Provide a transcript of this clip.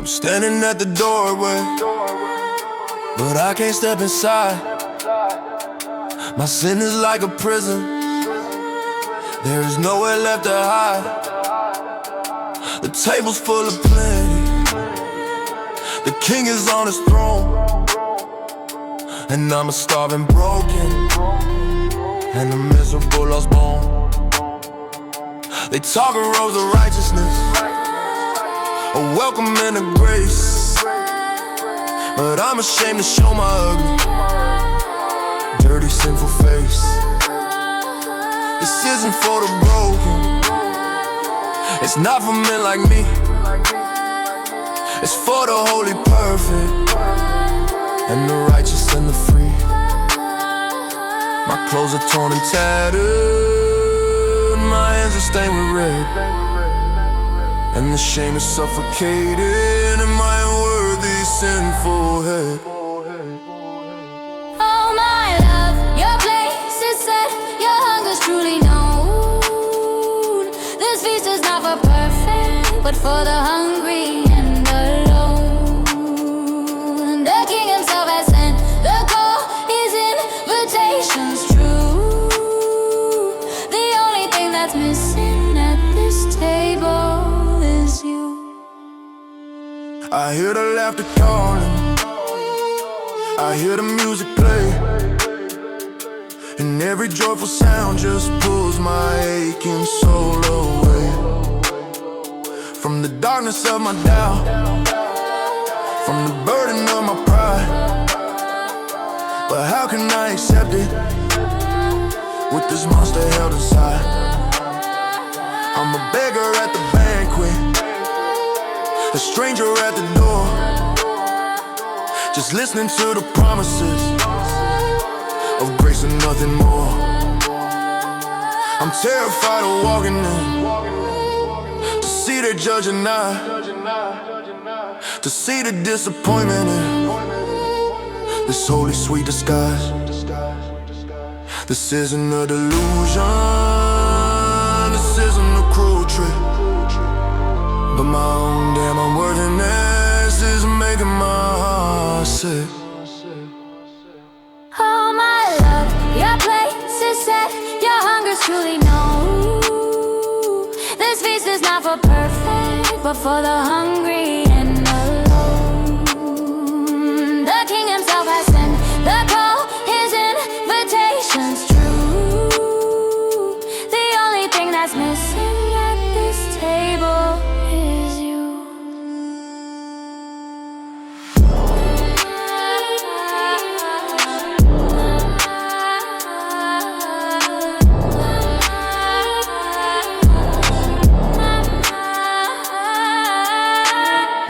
Standing at the doorway, but I can't step inside. My sin is like a prison, there is nowhere left to hide. The table's full of plenty, the king is on his throne, and I'm a starving broken, and a miserable lost bone. They talk of roads of righteousness, a welcome and a grace, but I'm ashamed to show my ugly, dirty, sinful face. This isn't for the broken, it's not for men like me, it's for the holy, perfect, and the righteous and the free. My clothes are torn and tattered, my hands are stained with red, and the shame is suffocating in my unworthy, sinful head. Oh my love, your place is set, your hunger's truly known. This feast is not for perfect, but for the hungry and alone. The King himself has sent the call, his invitation's true. The only thing that's missing at this table is you. I hear the laughter calling, I hear the music play, and every joyful sound just pulls my aching soul away from the darkness of my doubt, from the burden of my pride. But how can I accept it with this monster held inside? I'm a beggar at the banquet, a stranger at the door, just listening to the promises of grace and nothing more. I'm terrified of walking in, to see their judging eye, to see the disappointment in this holy sweet disguise. This isn't a delusion, this isn't a cruel trick, but my own damn unworthiness is making my heart sick. Oh my love, your place is set, your hunger's truly known. This feast is not for perfect, but for the hungry and alone. The King himself has sent the call, his invitation's